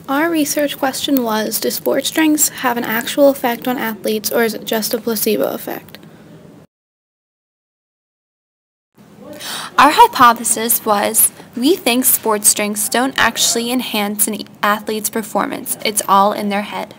Our research question was, do sports drinks have an actual effect on athletes or is it just a placebo effect? Our hypothesis was, we think sports drinks don't actually enhance an athlete's performance. It's all in their head.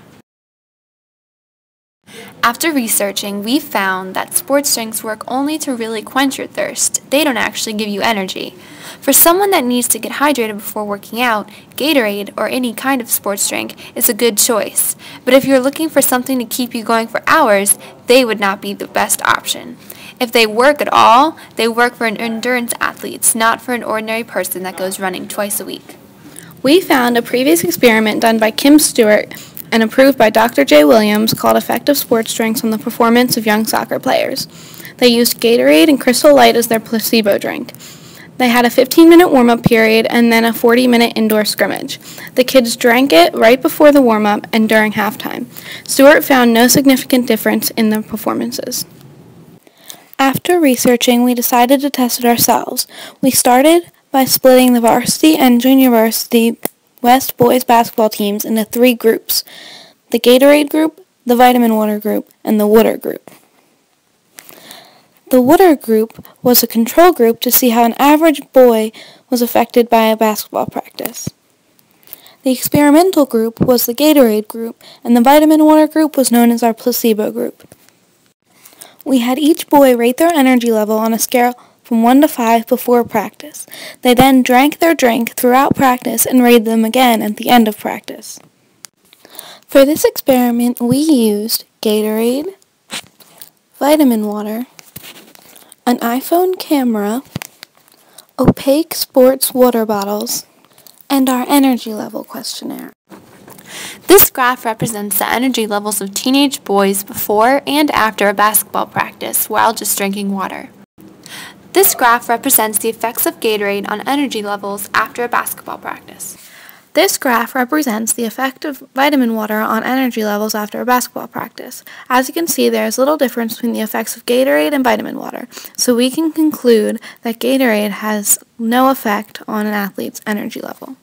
After researching, we found that sports drinks work only to really quench your thirst. They don't actually give you energy. For someone that needs to get hydrated before working out, Gatorade or any kind of sports drink is a good choice. But if you're looking for something to keep you going for hours, they would not be the best option. If they work at all, they work for endurance athletes, not for an ordinary person that goes running twice a week. We found a previous experiment done by Kim Stewart and approved by Dr. J. Williams called Effective Sports Drinks on the Performance of Young Soccer Players. They used Gatorade and Crystal Light as their placebo drink. They had a 15-minute warm-up period and then a 40-minute indoor scrimmage. The kids drank it right before the warm-up and during halftime. Stewart found no significant difference in their performances. After researching, we decided to test it ourselves. We started by splitting the varsity and junior varsity West boys basketball teams into 3 groups: the Gatorade group, the Vitamin Water group, and the Water group. The Water group was a control group to see how an average boy was affected by a basketball practice. The experimental group was the Gatorade group, and the Vitamin Water group was known as our placebo group. We had each boy rate their energy level on a scale from 1 to 5 before practice. They then drank their drink throughout practice and rated them again at the end of practice. For this experiment, we used Gatorade, Vitamin Water, an iPhone camera, opaque sports water bottles, and our energy level questionnaire. This graph represents the energy levels of teenage boys before and after a basketball practice while just drinking water. This graph represents the effects of Gatorade on energy levels after a basketball practice. This graph represents the effect of vitamin water on energy levels after a basketball practice. As you can see, there is little difference between the effects of Gatorade and vitamin water, so we can conclude that Gatorade has no effect on an athlete's energy level.